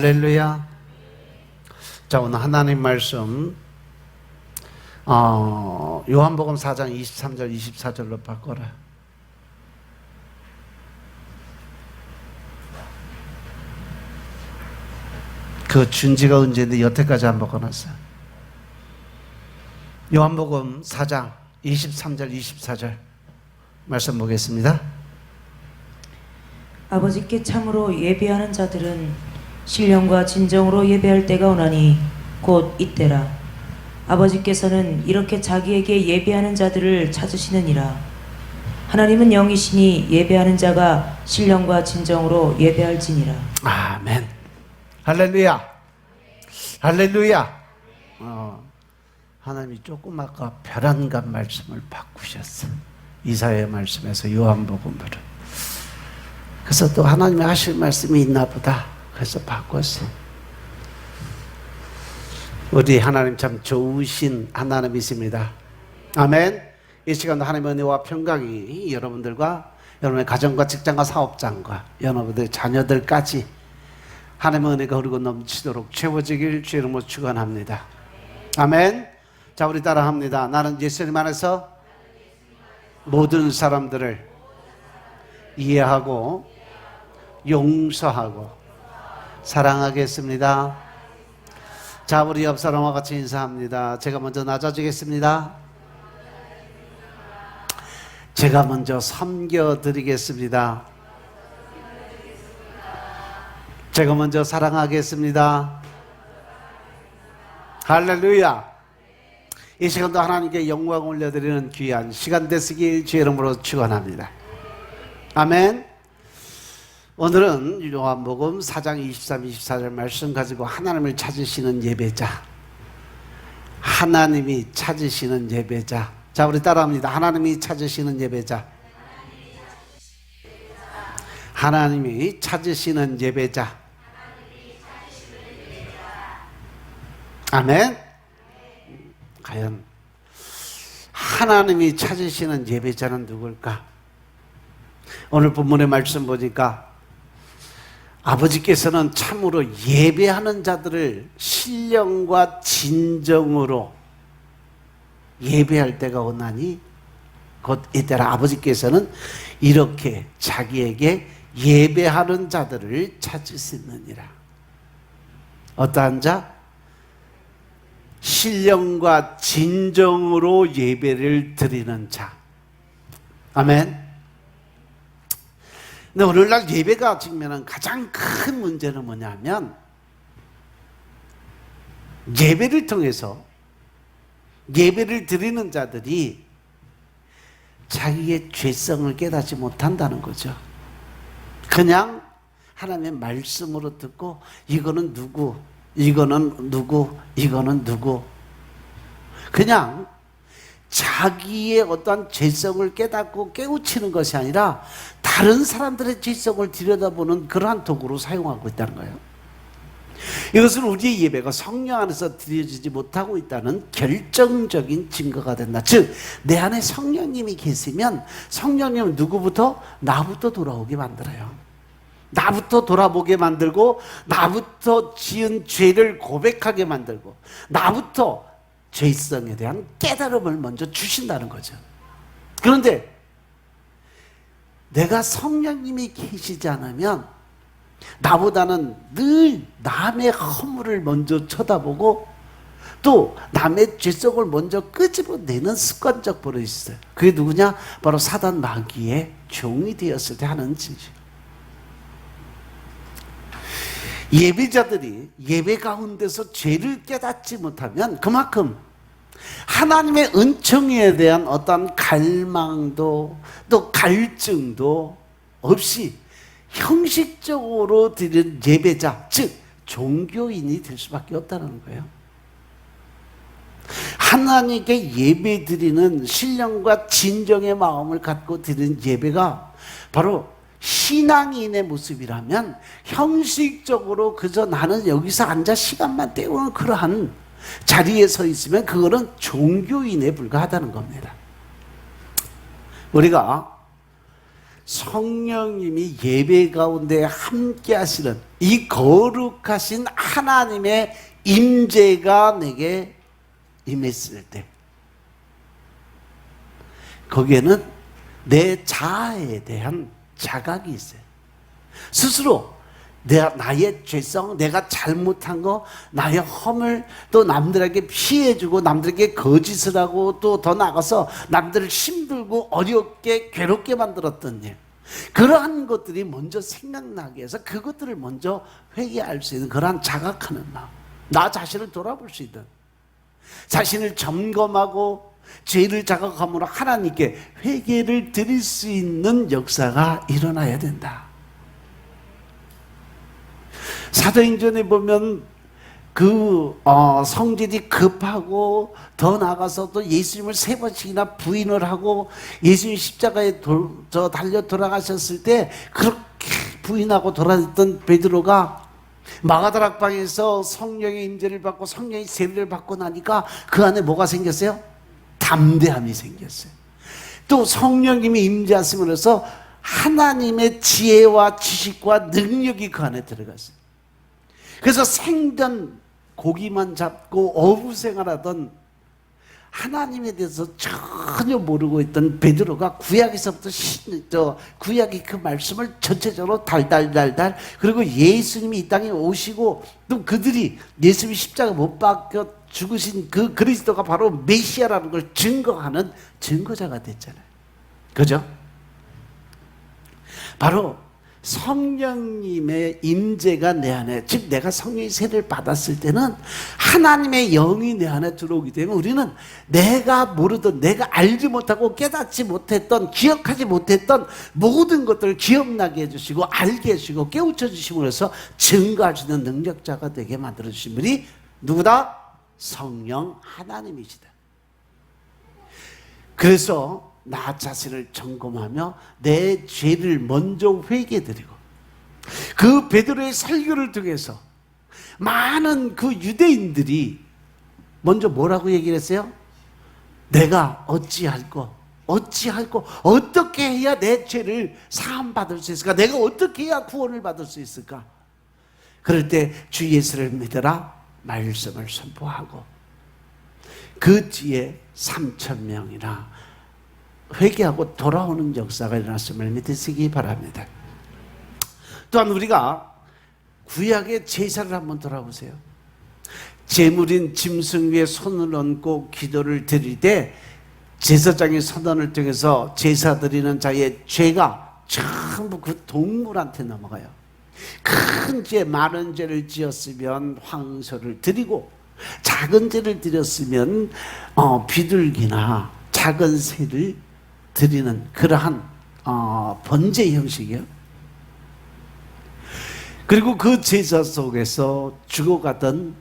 할렐루야. 자, 오늘 하나님 말씀 요한복음 4장 23절 24절로 바꿔라. 그 준지가 언제인데 여태까지 안 바꿔놨어요. 요한복음 4장 23절 24절 말씀 보겠습니다. 아버지께 참으로 예배하는 자들은 신령과 진정으로 예배할 때가 오나니 곧 이때라. 아버지께서는 이렇게 자기에게 예배하는 자들을 찾으시느니라. 하나님은 영이시니 예배하는 자가 신령과 진정으로 예배할지니라. 아멘. 할렐루야. 할렐루야. 하나님이 조금 아까 별안간 말씀을 바꾸셨어. 이사야 말씀에서 요한복음으로. 그래서 또 하나님이 하실 말씀이 있나 보다. 그래서 바꿨어. 우리 하나님 참 좋으신 하나님이십니다. 아멘. 이 시간도 하나님의 은혜와 평강이 여러분들과 여러분의 가정과 직장과 사업장과 여러분들의 자녀들까지 하나님의 은혜가 흐르고 넘치도록 채워지길 주 이름으로 축원합니다. 아멘. 자, 우리 따라 합니다. 나는 예수님 안에서 모든 사람들을 이해하고 용서하고 사랑하겠습니다. 자, 우리 옆 사람과 같이 인사합니다. 제가 먼저 낮아지겠습니다. 제가 먼저 섬겨드리겠습니다. 제가 먼저 사랑하겠습니다. 할렐루야. 이 시간도 하나님께 영광 올려드리는 귀한 시간 되시길 주의 이름으로 축원합니다. 아멘. 오늘은 요한복음 4장 23, 24절 말씀 가지고 하나님을 찾으시는 예배자, 하나님이 찾으시는 예배자. 자, 우리 따라합니다. 하나님이 찾으시는 예배자, 하나님이 찾으시는 예배자. 아멘. 과연 하나님이 찾으시는 예배자는 누굴까? 오늘 본문의 말씀 보니까 아버지께서는 참으로 예배하는 자들을 신령과 진정으로 예배할 때가 오나니 곧 이때라. 아버지께서는 이렇게 자기에게 예배하는 자들을 찾으시느니라. 어떠한 자? 신령과 진정으로 예배를 드리는 자. 아멘. 근데 오늘날 예배가 직면한 가장 큰 문제는 뭐냐면, 예배를 통해서 예배를 드리는 자들이 자기의 죄성을 깨닫지 못한다는 거죠. 그냥 하나님의 말씀으로 듣고 이거는 누구, 이거는 누구, 이거는 누구, 그냥 자기의 어떠한 죄성을 깨닫고 깨우치는 것이 아니라 다른 사람들의 죄성을 들여다보는 그러한 도구로 사용하고 있다는 거예요. 이것은 우리의 예배가 성령 안에서 드려지지 못하고 있다는 결정적인 증거가 된다. 즉, 내 안에 성령님이 계시면 성령님은 누구부터? 나부터 돌아오게 만들어요. 나부터 돌아보게 만들고, 나부터 지은 죄를 고백하게 만들고, 나부터 죄성에 대한 깨달음을 먼저 주신다는 거죠. 그런데 내가 성령님이 계시지 않으면 나보다는 늘 남의 허물을 먼저 쳐다보고 또 남의 죄성을 먼저 끄집어내는 습관적 버릇이 있어요. 그게 누구냐? 바로 사단 마귀의 종이 되었을 때 하는 짓이에요. 예배자들이 예배 가운데서 죄를 깨닫지 못하면 그만큼 하나님의 은총에 대한 어떤 갈망도 또 갈증도 없이 형식적으로 드리는 예배자, 즉 종교인이 될 수밖에 없다는 거예요. 하나님께 예배 드리는 신령과 진정의 마음을 갖고 드리는 예배가 바로 신앙인의 모습이라면, 형식적으로 그저 나는 여기서 앉아 시간만 때우는 그러한 자리에 서 있으면 그거는 종교인에 불과하다는 겁니다. 우리가 성령님이 예배 가운데 함께 하시는 이 거룩하신 하나님의 임재가 내게 임했을 때 거기에는 내 자아에 대한 자각이 있어요. 스스로 나의 죄성, 내가 잘못한 거, 나의 허물, 또 남들에게 피해주고 남들에게 거짓을 하고 또 더 나아가서 남들을 힘들고 어렵게 괴롭게 만들었던 일, 그러한 것들이 먼저 생각나게 해서 그것들을 먼저 회개할 수 있는 그러한 자각하는 마음, 나 자신을 돌아볼 수 있는, 자신을 점검하고 죄를 자각함으로 하나님께 회개를 드릴 수 있는 역사가 일어나야 된다. 사도행전에 보면 성질이 급하고 더 나아가서 또 예수님을 3번씩이나 부인을 하고 예수님 십자가에 달려 돌아가셨을 때 그렇게 부인하고 돌아갔던 베드로가 마가다락방에서 성령의 임재를 받고 성령의 세례를 받고 나니까 그 안에 뭐가 생겼어요? 담대함이 생겼어요. 또 성령님이 임재하심으로써 하나님의 지혜와 지식과 능력이 그 안에 들어갔어요. 그래서 생전 고기만 잡고 어부생활하던 하나님에 대해서 전혀 모르고 있던 베드로가 구약에서부터 구약의 그 말씀을 전체적으로 달달달달, 그리고 예수님이 이 땅에 오시고 또 그들이 예수님이 십자가 못 박혀 죽으신 그 그리스도가 바로 메시아라는 걸 증거하는 증거자가 됐잖아요. 그죠? 바로 성령님의 임재가 내 안에, 즉 내가 성령의 세례를 받았을 때는 하나님의 영이 내 안에 들어오기 때문에 우리는 내가 모르던, 내가 알지 못하고 깨닫지 못했던, 기억하지 못했던 모든 것들을 기억나게 해주시고 알게 해주시고 깨우쳐 주심으로써 증거할 수 있는 능력자가 되게 만들어주신 분이 누구다? 성령 하나님이시다. 그래서 나 자신을 점검하며 내 죄를 먼저 회개드리고, 그 베드로의 설교를 통해서 많은 그 유대인들이 먼저 뭐라고 얘기를 했어요? 내가 어찌할꼬, 어떻게 해야 내 죄를 사함받을 수 있을까? 내가 어떻게 해야 구원을 받을 수 있을까? 그럴 때 주 예수를 믿어라 말씀을 선포하고 그 뒤에 3,000명이나 회개하고 돌아오는 역사가 일어났음을 믿으시기 바랍니다. 또한 우리가 구약의 제사를 한번 돌아보세요. 제물인 짐승 위에 손을 얹고 기도를 드릴 때 제사장의 선언을 통해서 제사 드리는 자의 죄가 전부 그 동물한테 넘어가요. 큰 죄, 많은 죄를 지었으면 황소를 드리고, 작은 죄를 드렸으면 비둘기나 작은 새를 드리는 그러한 번제 형식이요. 그리고 그 제사 속에서 죽어가던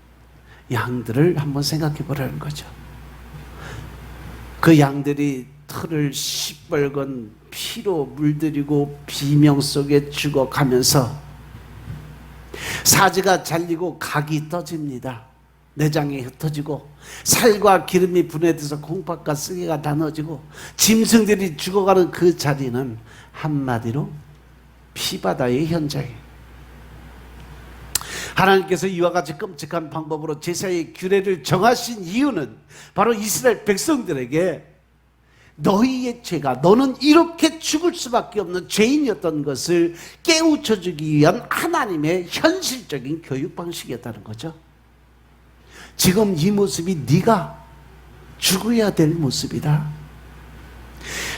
양들을 한번 생각해 보라는 거죠. 그 양들이 털을 시뻘건 피로 물들이고 비명 속에 죽어가면서 사지가 잘리고 각이 떠집니다. 내장이 흩어지고 살과 기름이 분해돼서 콩팥과 쓰개가 나눠지고 짐승들이 죽어가는 그 자리는 한마디로 피바다의 현장이에요. 하나님께서 이와 같이 끔찍한 방법으로 제사의 규례를 정하신 이유는 바로 이스라엘 백성들에게 너희의 죄가, 너는 이렇게 죽을 수밖에 없는 죄인이었던 것을 깨우쳐주기 위한 하나님의 현실적인 교육 방식이었다는 거죠. 지금 이 모습이 네가 죽어야 될 모습이다.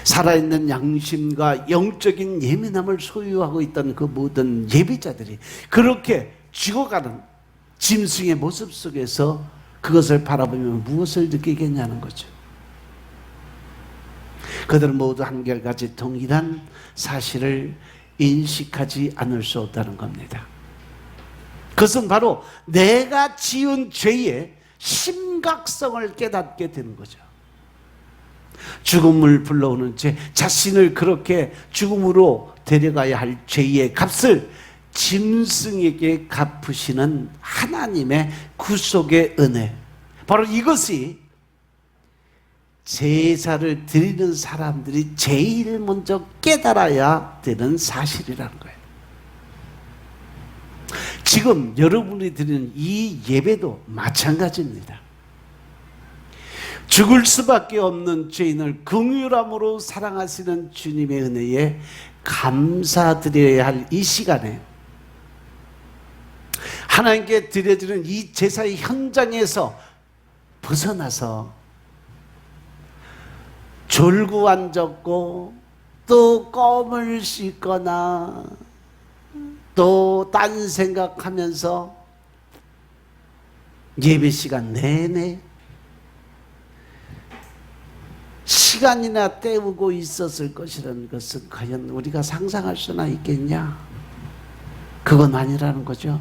살아있는 양심과 영적인 예민함을 소유하고 있던 그 모든 예비자들이 그렇게 죽어가는 짐승의 모습 속에서 그것을 바라보면 무엇을 느끼겠냐는 거죠. 그들은 모두 한결같이 동일한 사실을 인식하지 않을 수 없다는 겁니다. 그것은 바로 내가 지은 죄의 심각성을 깨닫게 되는 거죠. 죽음을 불러오는 죄, 자신을 그렇게 죽음으로 데려가야 할 죄의 값을 짐승에게 갚으시는 하나님의 구속의 은혜, 바로 이것이 제사를 드리는 사람들이 제일 먼저 깨달아야 되는 사실이라는 거예요. 지금 여러분이 드리는 이 예배도 마찬가지입니다. 죽을 수밖에 없는 죄인을 긍휼함으로 사랑하시는 주님의 은혜에 감사드려야 할 이 시간에 하나님께 드려지는 이 제사의 현장에서 벗어나서 졸고 앉았고 또 껌을 씹거나 또 딴 생각하면서 예배 시간 내내 시간이나 때우고 있었을 것이라는 것은 과연 우리가 상상할 수나 있겠냐? 그건 아니라는 거죠.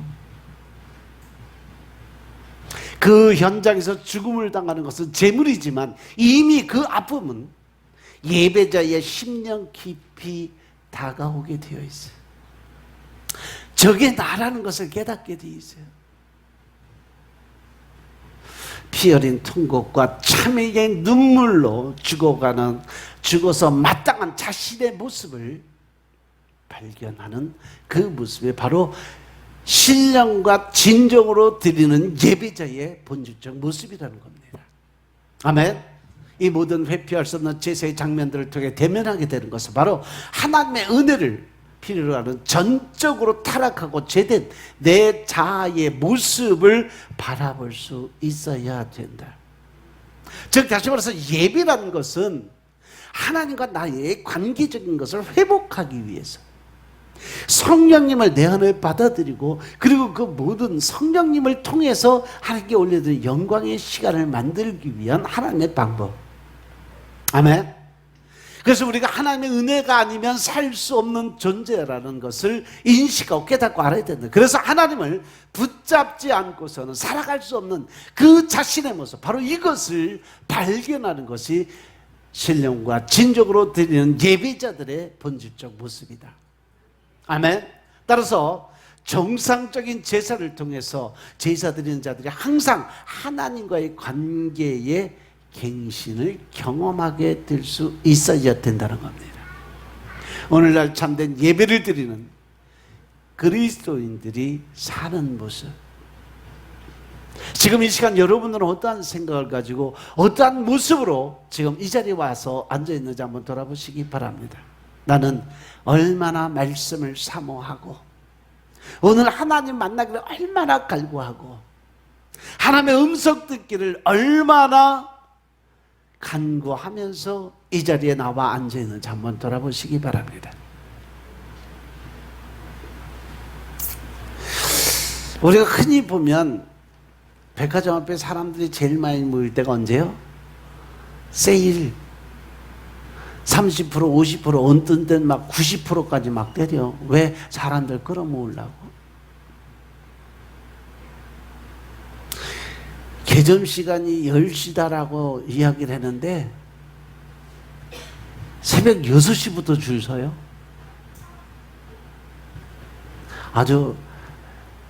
그 현장에서 죽음을 당하는 것은 재물이지만 이미 그 아픔은 예배자의 심령 깊이 다가오게 되어 있어요. 저게 나라는 것을 깨닫게 되어 있어요. 피 어린 통곡과 참회의 눈물로 죽어서 마땅한 자신의 모습을 발견하는 그 모습이 바로 신령과 진정으로 드리는 예배자의 본질적 모습이라는 겁니다. 아멘. 이 모든 회피할 수 없는 제사의 장면들을 통해 대면하게 되는 것은 바로 하나님의 은혜를 필요로 하는 전적으로 타락하고 죄된 내 자아의 모습을 바라볼 수 있어야 된다. 즉 다시 말해서 예배라는 것은 하나님과 나의 관계적인 것을 회복하기 위해서 성령님을 내 안에 받아들이고 그리고 그 모든 성령님을 통해서 하나님께 올려드린 영광의 시간을 만들기 위한 하나님의 방법. 아멘. 그래서 우리가 하나님의 은혜가 아니면 살 수 없는 존재라는 것을 인식하고 깨닫고 알아야 된다. 그래서 하나님을 붙잡지 않고서는 살아갈 수 없는 그 자신의 모습, 바로 이것을 발견하는 것이 신령과 진정으로 드리는 예배자들의 본질적 모습이다. 아멘. 따라서 정상적인 제사를 통해서 제사 드리는 자들이 항상 하나님과의 관계에 갱신을 경험하게 될 수 있어야 된다는 겁니다. 오늘날 참된 예배를 드리는 그리스도인들이 사는 모습, 지금 이 시간 여러분들은 어떠한 생각을 가지고 어떠한 모습으로 지금 이 자리에 와서 앉아있는지 한번 돌아보시기 바랍니다. 나는 얼마나 말씀을 사모하고 오늘 하나님 만나기를 얼마나 갈구하고 하나님의 음성 듣기를 얼마나 간구하면서 이 자리에 나와 앉아있는지 한번 돌아보시기 바랍니다. 우리가 흔히 보면 백화점 앞에 사람들이 제일 많이 모일 때가 언제요? 세일 30%, 50%, 어떤 때는 막 90%까지 막 때려. 왜? 사람들 끌어모으려고. 개점 시간이 10시다라고 이야기를 했는데 새벽 6시부터 줄 서요. 아주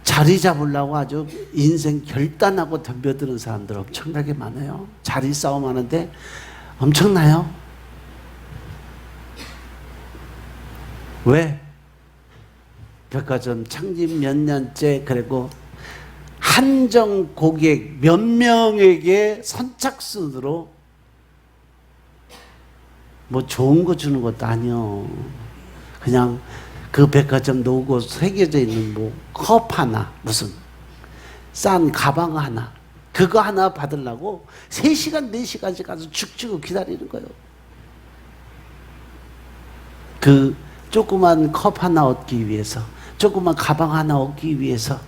자리 잡으려고 아주 인생 결단하고 덤벼드는 사람들 엄청나게 많아요. 자리 싸움 하는데 엄청나요. 왜? 백화점 창립 몇 년째, 그리고 한정 고객 몇 명에게 선착순으로 뭐 좋은 거 주는 것도 아니요. 그냥 그 백화점 로고 새겨져 있는 뭐 컵 하나, 무슨 싼 가방 하나, 그거 하나 받으려고 3시간, 4시간씩 가서 죽죽 기다리는 거예요. 그 조그만 컵 하나 얻기 위해서, 조그만 가방 하나 얻기 위해서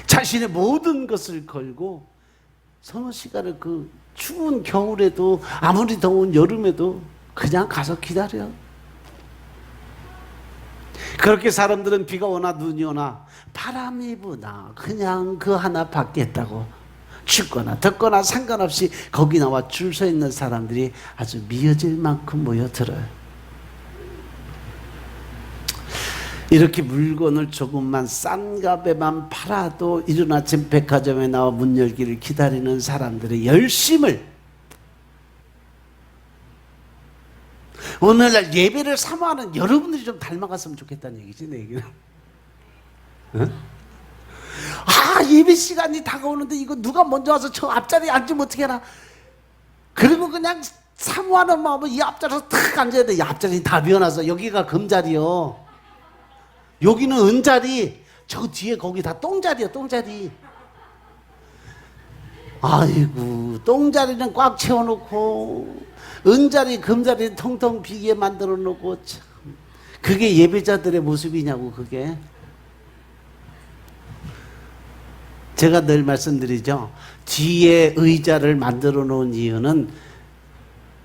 자신의 모든 것을 걸고 서너 시간을 그 추운 겨울에도 아무리 더운 여름에도 그냥 가서 기다려. 그렇게 사람들은 비가 오나 눈이 오나 바람이 부나 그냥 그 하나 받겠다고 춥거나 덥거나 상관없이 거기 나와 줄 서 있는 사람들이 아주 미어질 만큼 모여들어요. 이렇게 물건을 조금만 싼 값에만 팔아도 이른 아침 백화점에 나와 문 열기를 기다리는 사람들의 열심을 오늘날 예배를 사모하는 여러분들이 좀 닮아갔으면 좋겠다는 얘기지, 내 얘기는. 응? 아, 예배 시간이 다가오는데 이거 누가 먼저 와서 저 앞자리에 앉으면 어떻게 하나. 그리고 그냥 사모하는 마음으로 이 앞자리에서 탁 앉아야 돼. 이 앞자리 다 비워놔서 여기가 금자리요, 여기는 은자리, 저 뒤에 거기 다 똥자리야, 똥자리. 아이고, 똥자리는 꽉 채워놓고 은자리 금자리 통통 비게 만들어 놓고, 참 그게 예배자들의 모습이냐고. 그게 제가 늘 말씀드리죠. 뒤에 의자를 만들어 놓은 이유는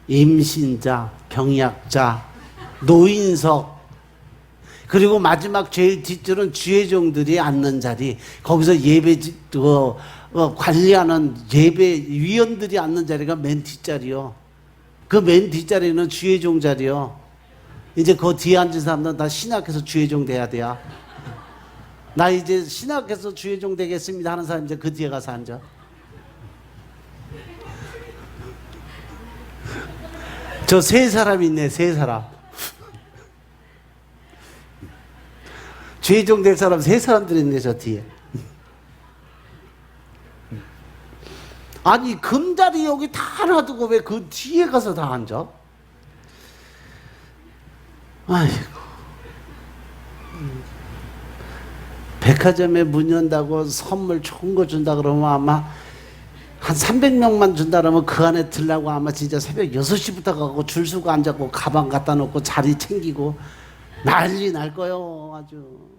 임신자, 병약자, 노인석, 그리고 마지막 제일 뒷줄은 주의종들이 앉는 자리, 거기서 예배 관리하는 예배위원들이 앉는 자리가 맨 뒷자리요. 그 맨 뒷자리는 주의종 자리요. 이제 그 뒤에 앉은 사람들은 다 신학해서 주의종 돼야 돼요. 나 이제 신학해서 주의종 되겠습니다 하는 사람 이제 그 뒤에 가서 앉아. 저 세 사람 있네, 세 사람. 주의종 될 사람 세 사람들이 있네, 저 뒤에. 아니, 금자리 여기 다 놔두고 왜 그 뒤에 가서 다 앉아? 아이고. 백화점에 문 연다고 선물 좋은 거 준다 그러면 아마 한 300명만 준다 그러면 그 안에 들라고 아마 진짜 새벽 6시부터 가고 줄 서고 앉았고 가방 갖다 놓고 자리 챙기고 난리 날 거요, 아주.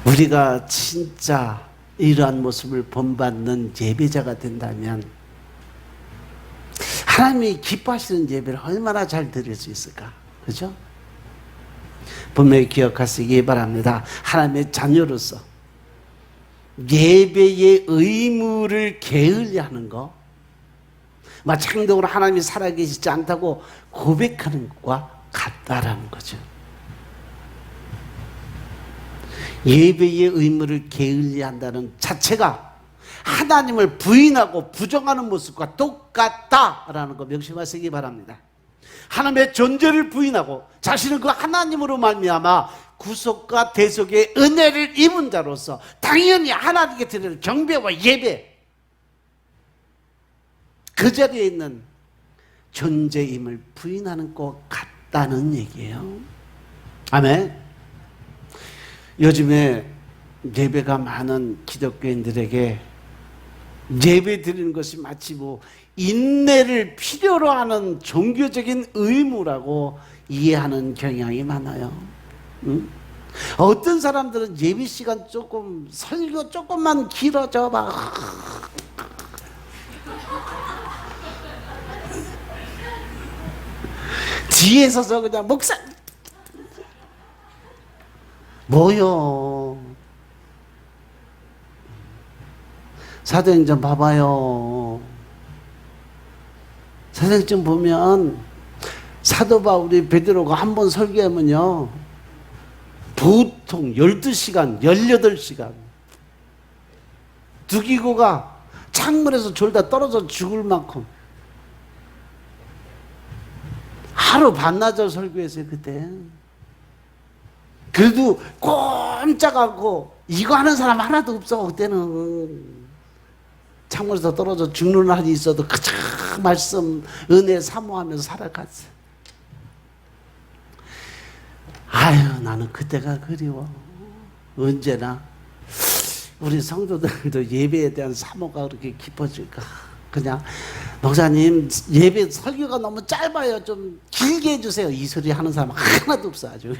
우리가 진짜 이러한 모습을 본받는 예배자가 된다면 하나님이 기뻐하시는 예배를 얼마나 잘 드릴 수 있을까? 그죠? 분명히 기억하시기 바랍니다. 하나님의 자녀로서 예배의 의무를 게을리하는 거, 마찬가지로 하나님이 살아계시지 않다고 고백하는 것과 같다라는 거죠. 예배의 의무를 게을리한다는 자체가 하나님을 부인하고 부정하는 모습과 똑같다라는 거 명심하시기 바랍니다. 하나님의 존재를 부인하고 자신은 그 하나님으로 말미암아 구속과 대속의 은혜를 입은 자로서 당연히 하나님께 드리는 경배와 예배, 그 자리에 있는 존재임을 부인하는 것 같다는 얘기예요. 아멘. 요즘에 예배가 많은 기독교인들에게 예배 드리는 것이 마치 뭐 인내를 필요로 하는 종교적인 의무라고 이해하는 경향이 많아요. 응? 어떤 사람들은 예배 시간 조금, 설교 조금만 길어져 봐. 뒤에 서서 그냥 목사 뭐요? 사도행전 봐봐요. 사도행전 보면 사도 바울이 베드로가 한 번 설교하면요 보통 12시간, 18시간 두기고가 창문에서 졸다 떨어져 죽을 만큼 하루 반나절 설교했어요, 그때. 그래도 꼼짝 않고 이거 하는 사람 하나도 없어. 그때는 창문에서 떨어져 죽는 한이 있어도 그저 말씀 은혜 사모하면서 살아갔어. 아유, 나는 그때가 그리워. 언제나 우리 성도들도 예배에 대한 사모가 그렇게 깊어질까. 그냥 목사님 예배 설교가 너무 짧아요, 좀 길게 해주세요, 이 소리 하는 사람 하나도 없어. 아주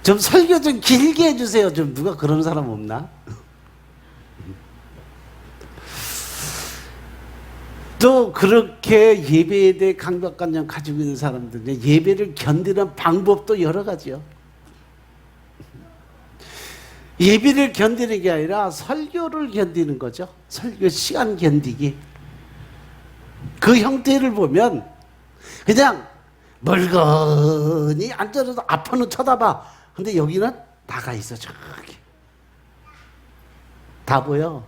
좀 설교 좀 길게 해주세요. 좀 누가 그런 사람 없나? 또 그렇게 예배에 대해 강박관념 가지고 있는 사람들, 예배를 견디는 방법도 여러 가지요. 예배를 견디는 게 아니라 설교를 견디는 거죠. 설교 시간 견디기. 그 형태를 보면 그냥 멀거니 앉아서 앞으로 쳐다봐. 근데 여기는 나가 있어 저기. 다 보여.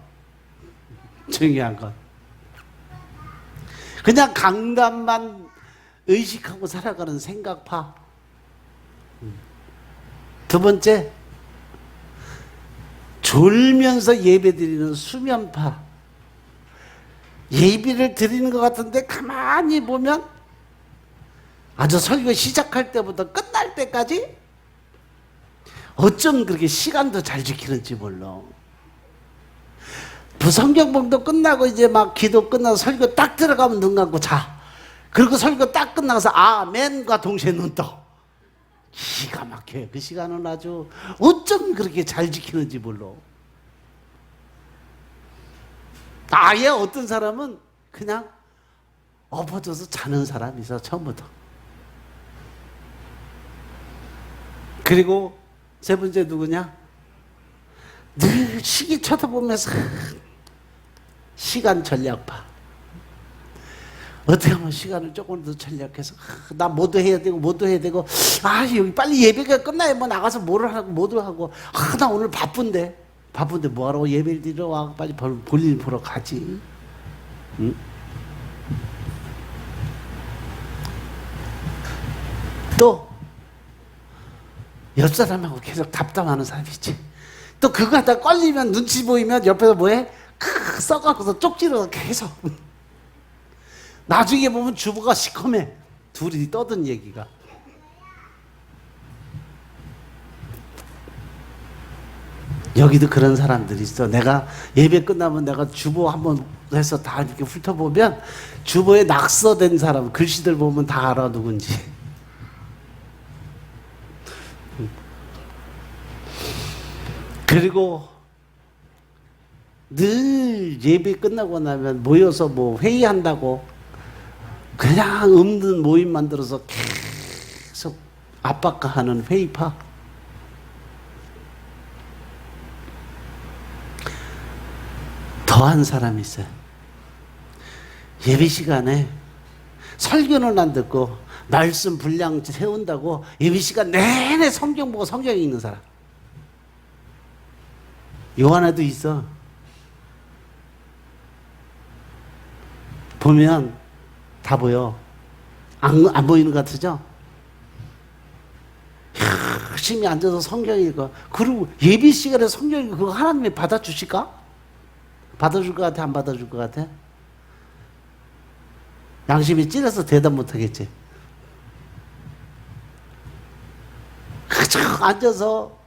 중요한 건 그냥 강단만 의식하고 살아가는 생각파. 두 번째, 졸면서 예배 드리는 수면파. 예배를 드리는 것 같은데 가만히 보면 아주 설교 시작할 때부터 끝날 때까지 어쩜 그렇게 시간도 잘 지키는지 몰라. 성경봉도 끝나고 이제 막 기도 끝나고 설교 딱 들어가면 눈 감고 자. 그리고 설교 딱 끝나서 아멘과 동시에 눈 떠. 기가 막혀요. 그 시간은 아주 어쩜 그렇게 잘 지키는지 몰라. 아예 어떤 사람은 그냥 엎어져서 자는 사람이 있어 처음부터. 그리고 세 번째 누구냐? 늘 시기 쳐다보면서 시간 전략파. 어떻게 하면 시간을 조금 더 전략해서 나 뭐도 해야 되고 뭐도 해야 되고 여기 빨리 예배가 끝나야 뭐 나가서 뭐를 하고 뭐도 하고 나 오늘 바쁜데 뭐하러 예배를 드리러 와. 빨리 볼일 보러 가지. 응? 또 옆 사람하고 계속 답답하는 사람이 있지. 또 그거 하다 걸리면 눈치 보이면 옆에서 뭐해? 써갖고서 쪽지로 계속. 나중에 보면 주부가 시커매. 둘이 떠든 얘기가. 여기도 그런 사람들이 있어. 내가 예배 끝나면 내가 주보 한번 해서 다 이렇게 훑어보면 주보에 낙서된 사람 글씨들 보면 다 알아 누군지. 그리고 늘 예배 끝나고 나면 모여서 뭐 회의한다고 그냥 없는 모임 만들어서 계속 압박하는 회의파. 더한 사람이 있어요. 예배 시간에 설교는 안 듣고 말씀 분량 세운다고 예배 시간 내내 성경 보고 성경 읽는 사람. 요 하나도 있어. 보면 다 보여. 안 보이는 것 같으죠? 열심히 앉아서 성경 읽어. 그리고 예배 시간에 성경 읽어. 그거 하나님이 받아주실까? 받아줄 것 같아? 안 받아줄 것 같아? 양심이 찔려서 대답 못하겠지. 그저 앉아서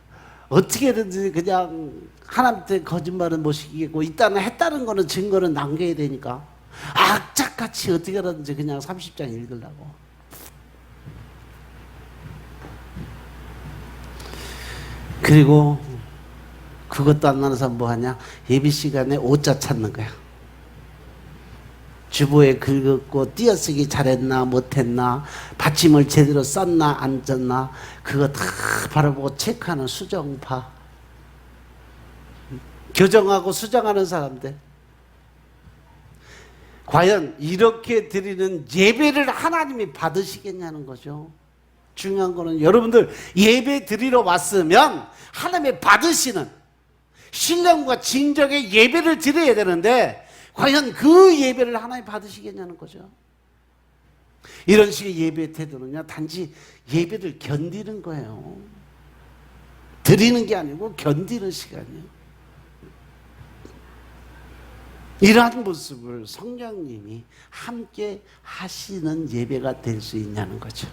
어떻게든지 그냥 하나님한테 거짓말은 못 시키겠고 일단은 했다는 거는 증거는 남겨야 되니까 악착같이 어떻게든지 그냥 30장 읽으려고. 그리고 그것도 안 나는 사람 뭐 하냐? 예배 시간에 오자 찾는 거야. 주보에 긁었고 띄어쓰기 잘했나 못했나 받침을 제대로 썼나 안 썼나 그거 다 바라보고 체크하는 수정파. 교정하고 수정하는 사람들. 과연 이렇게 드리는 예배를 하나님이 받으시겠냐는 거죠. 중요한 거는 여러분들 예배 드리러 왔으면 하나님이 받으시는 신령과 진정의 예배를 드려야 되는데 과연 그 예배를 하나님 받으시겠냐는 거죠. 이런 식의 예배 태도는요 단지 예배를 견디는 거예요. 드리는 게 아니고 견디는 시간이에요. 이러한 모습을 성령님이 함께 하시는 예배가 될 수 있냐는 거죠.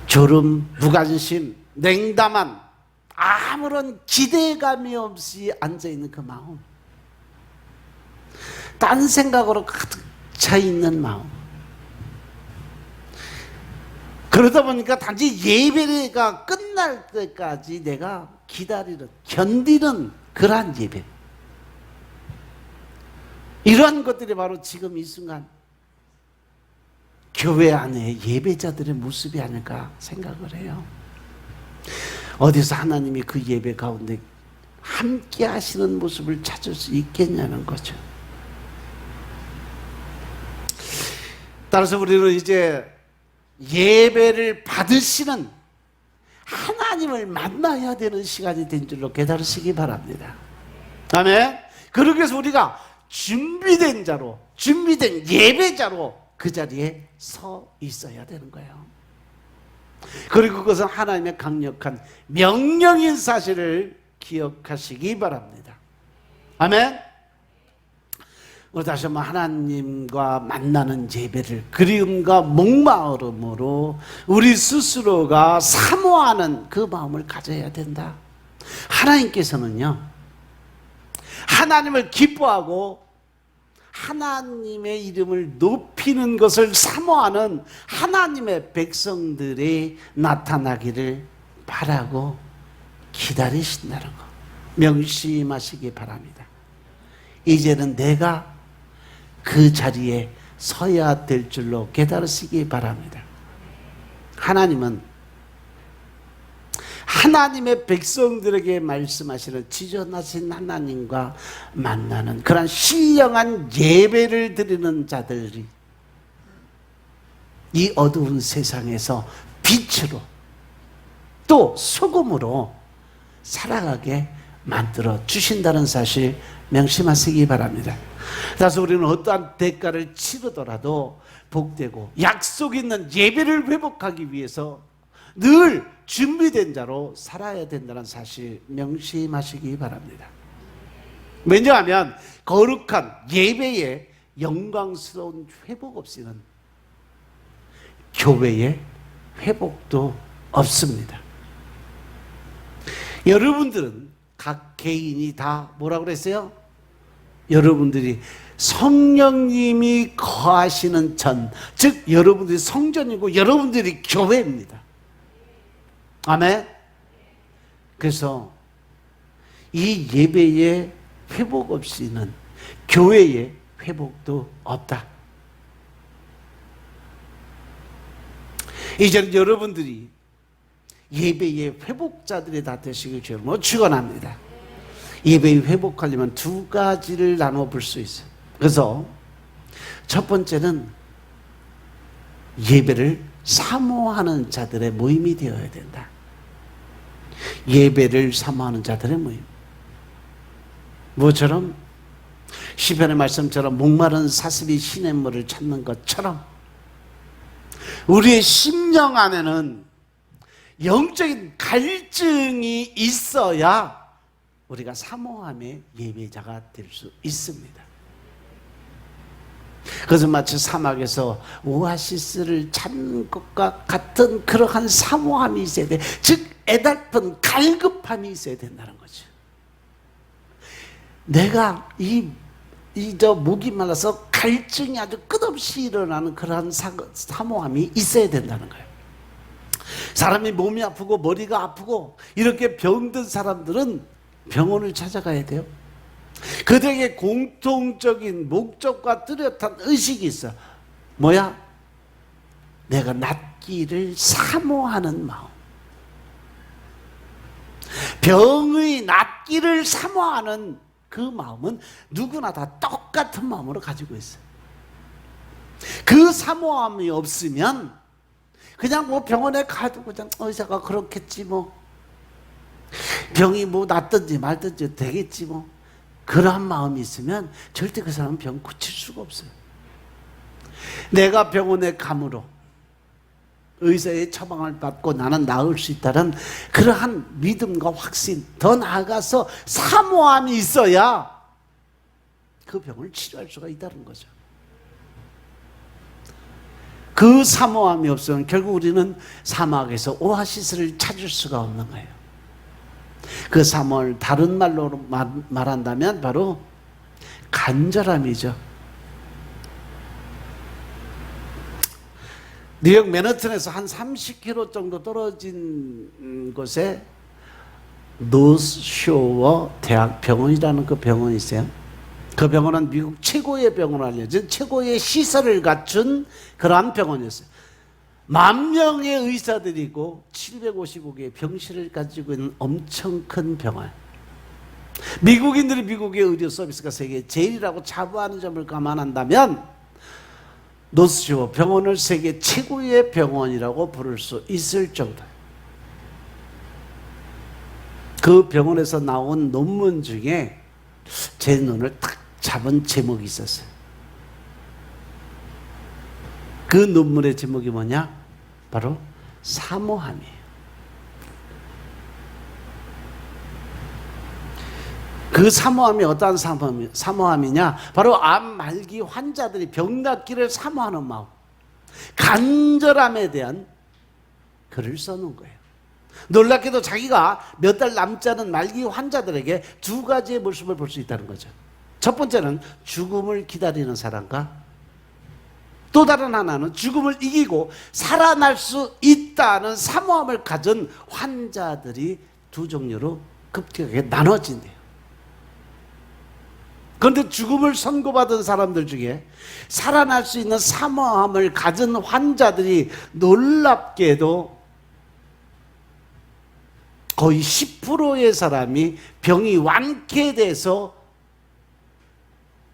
졸음, 무관심, 냉담한 아무런 기대감이 없이 앉아있는 그 마음, 딴 생각으로 가득 차 있는 마음. 그러다 보니까 단지 예배가 끝날 때까지 내가 기다리는, 견디는 그러한 예배. 이러한 것들이 바로 지금 이 순간 교회 안에 예배자들의 모습이 아닐까 생각을 해요. 어디서 하나님이 그 예배 가운데 함께 하시는 모습을 찾을 수 있겠냐는 거죠. 따라서 우리는 이제 예배를 받으시는 하나님을 만나야 되는 시간이 된 줄로 깨달으시기 바랍니다. 아멘. 그러기 위해서 우리가 준비된 자로, 준비된 예배자로 그 자리에 서 있어야 되는 거예요. 그리고 그것은 하나님의 강력한 명령인 사실을 기억하시기 바랍니다. 아멘. 우리 다시 한번 하나님과 만나는 예배를 그리움과 목마름으로 우리 스스로가 사모하는 그 마음을 가져야 된다. 하나님께서는요, 하나님을 기뻐하고 하나님의 이름을 높이는 것을 사모하는 하나님의 백성들이 나타나기를 바라고 기다리신다는 거 명심하시기 바랍니다. 이제는 내가 그 자리에 서야 될 줄로 깨달으시기 바랍니다. 하나님은 하나님의 백성들에게 말씀하시는 지존하신 하나님과 만나는 그런 신령한 예배를 드리는 자들이 이 어두운 세상에서 빛으로 또 소금으로 살아가게 만들어 주신다는 사실 명심하시기 바랍니다. 그래서 우리는 어떠한 대가를 치르더라도 복되고 약속 있는 예배를 회복하기 위해서 늘 준비된 자로 살아야 된다는 사실 명심하시기 바랍니다. 왜냐하면 거룩한 예배의 영광스러운 회복 없이는 교회의 회복도 없습니다. 여러분들은 각 개인이 다 뭐라고 그랬어요? 여러분들이 성령님이 거하시는 전, 즉 여러분들이 성전이고 여러분들이 교회입니다. 아멘. 그래서 이 예배의 회복 없이는 교회의 회복도 없다. 이제는 여러분들이 예배의 회복자들이 다 되시길 주로 축원합니다. 예배의 회복하려면 두 가지를 나눠 볼 수 있어요. 그래서 첫 번째는 예배를 사모하는 자들의 모임이 되어야 된다. 예배를 사모하는 자들의 모임. 뭐처럼? 시편의 말씀처럼 목마른 사슬이 시냇물을 찾는 것처럼 우리의 심령 안에는 영적인 갈증이 있어야 우리가 사모함의 예배자가 될 수 있습니다. 그래서 마치 사막에서 오아시스를 찾는 것과 같은 그러한 사모함이 있어야 돼. 즉 애달픈 갈급함이 있어야 된다는 거죠. 내가 목이 말라서 갈증이 아주 끝없이 일어나는 그러한 사모함이 있어야 된다는 거예요. 사람이 몸이 아프고 머리가 아프고 이렇게 병든 사람들은 병원을 찾아가야 돼요. 그들에게 공통적인 목적과 뚜렷한 의식이 있어. 뭐야? 내가 낫기를 사모하는 마음. 병의 낫기를 사모하는 그 마음은 누구나 다 똑같은 마음으로 가지고 있어요. 그 사모함이 없으면 그냥 뭐 병원에 가도 그냥 의사가 그렇겠지 뭐, 병이 뭐 낫든지 말든지 되겠지 뭐, 그러한 마음이 있으면 절대 그 사람은 병 고칠 수가 없어요. 내가 병원에 감으로 의사의 처방을 받고 나는 나을 수 있다는 그러한 믿음과 확신, 더 나아가서 사모함이 있어야 그 병을 치료할 수가 있다는 거죠. 그 사모함이 없으면 결국 우리는 사막에서 오아시스를 찾을 수가 없는 거예요. 그 사모를 다른 말로 말한다면 바로 간절함이죠. 뉴욕 맨해튼에서 한 30km 정도 떨어진 곳에 노스쇼어 대학병원이라는 그 병원이 있어요. 그 병원은 미국 최고의 병원으로 알려진 최고의 시설을 갖춘 그러한 병원이었어요. 10,000명의 의사들이고 755개의 병실을 가지고 있는 엄청 큰 병원. 미국인들이 미국의 의료 서비스가 세계 제일이라고 자부하는 점을 감안한다면 노스쇼어 병원을 세계 최고의 병원이라고 부를 수 있을 정도. 그 병원에서 나온 논문 중에 제 눈을 딱 잡은 제목이 있었어요. 그 논문의 제목이 뭐냐? 바로 사모함이에요. 그 사모함이 어떠한 사모함이냐? 바로 암 말기 환자들이 병 낫기를 사모하는 마음, 간절함에 대한 글을 써놓은 거예요. 놀랍게도 자기가 몇 달 남지 않은 말기 환자들에게 두 가지의 모습을 볼 수 있다는 거죠. 첫 번째는 죽음을 기다리는 사람과, 또 다른 하나는 죽음을 이기고 살아날 수 있다는 사모함을 가진 환자들이 두 종류로 급격하게 나눠진대요. 그런데 죽음을 선고받은 사람들 중에 살아날 수 있는 사모함을 가진 환자들이 놀랍게도 거의 10%의 사람이 병이 완쾌돼서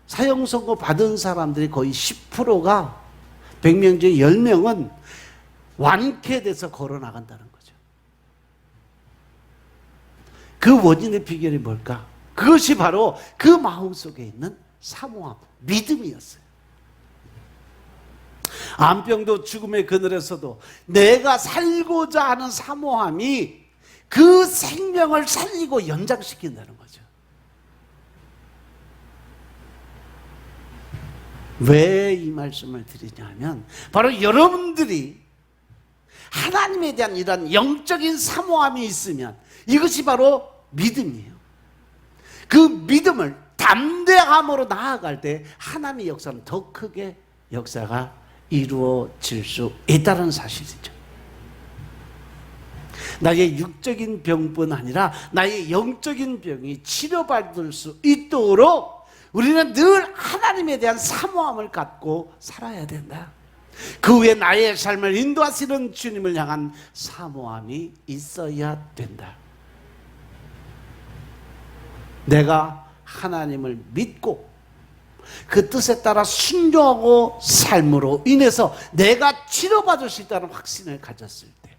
사형 선고 받은 사람들이 거의 10%가 100명 중에 10명은 완쾌돼서 걸어 나간다는 거죠. 그 원인의 비결이 뭘까? 그것이 바로 그 마음속에 있는 사모함, 믿음이었어요. 암병도 죽음의 그늘에서도 내가 살고자 하는 사모함이 그 생명을 살리고 연장시킨다는 거죠. 왜 이 말씀을 드리냐면 바로 여러분들이 하나님에 대한 이런 영적인 사모함이 있으면 이것이 바로 믿음이에요. 그 믿음을 담대함으로 나아갈 때 하나님의 역사는 더 크게 역사가 이루어질 수 있다는 사실이죠. 나의 육적인 병뿐 아니라 나의 영적인 병이 치료받을 수 있도록 우리는 늘 하나님에 대한 사모함을 갖고 살아야 된다. 그 후에 나의 삶을 인도하시는 주님을 향한 사모함이 있어야 된다. 내가 하나님을 믿고 그 뜻에 따라 순종하고 삶으로 인해서 내가 치료받을 수 있다는 확신을 가졌을 때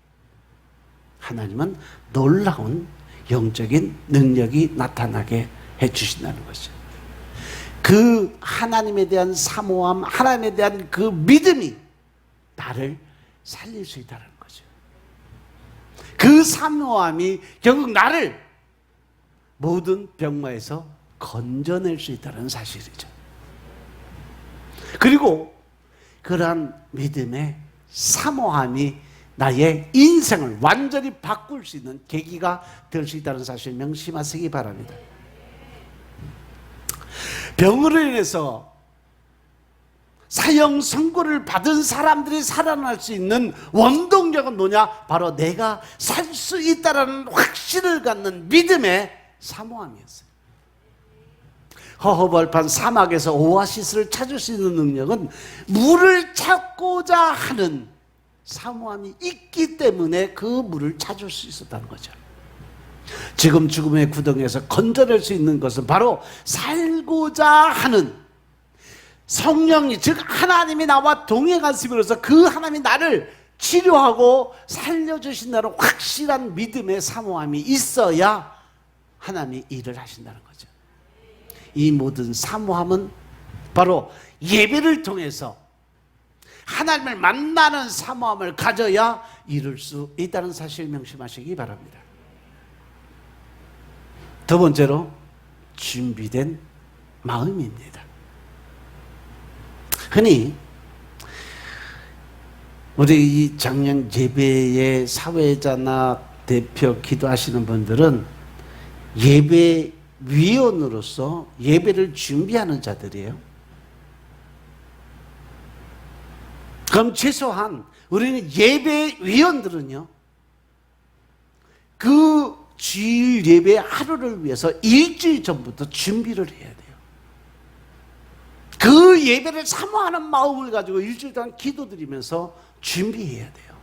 하나님은 놀라운 영적인 능력이 나타나게 해주신다는 것이죠. 그 하나님에 대한 사모함, 하나님에 대한 그 믿음이 나를 살릴 수 있다는 거죠. 그 사모함이 결국 나를 모든 병마에서 건져낼 수 있다는 사실이죠. 그리고 그러한 믿음의 사모함이 나의 인생을 완전히 바꿀 수 있는 계기가 될 수 있다는 사실 명심하시기 바랍니다. 병으로 인해서 사형 선고를 받은 사람들이 살아날 수 있는 원동력은 뭐냐? 바로 내가 살 수 있다는 확신을 갖는 믿음의 사모함이었어요. 허허벌판 사막에서 오아시스를 찾을 수 있는 능력은 물을 찾고자 하는 사모함이 있기 때문에 그 물을 찾을 수 있었다는 거죠. 지금 죽음의 구덩이에서 건져낼 수 있는 것은 바로 살고자 하는 성령이, 즉 하나님이 나와 동행하심으로써 그 하나님이 나를 치료하고 살려주신다는 확실한 믿음의 사모함이 있어야 하나님이 일을 하신다는 거죠. 이 모든 사모함은 바로 예배를 통해서 하나님을 만나는 사모함을 가져야 이룰 수 있다는 사실 명심하시기 바랍니다. 두 번째로 준비된 마음입니다. 흔히 우리 이 작년 예배의 사회자나 대표 기도하시는 분들은 예배위원으로서 예배를 준비하는 자들이에요. 그럼 최소한 우리는 예배위원들은요, 그 주일 예배 하루를 위해서 일주일 전부터 준비를 해야 돼요. 그 예배를 사모하는 마음을 가지고 일주일 동안 기도드리면서 준비해야 돼요.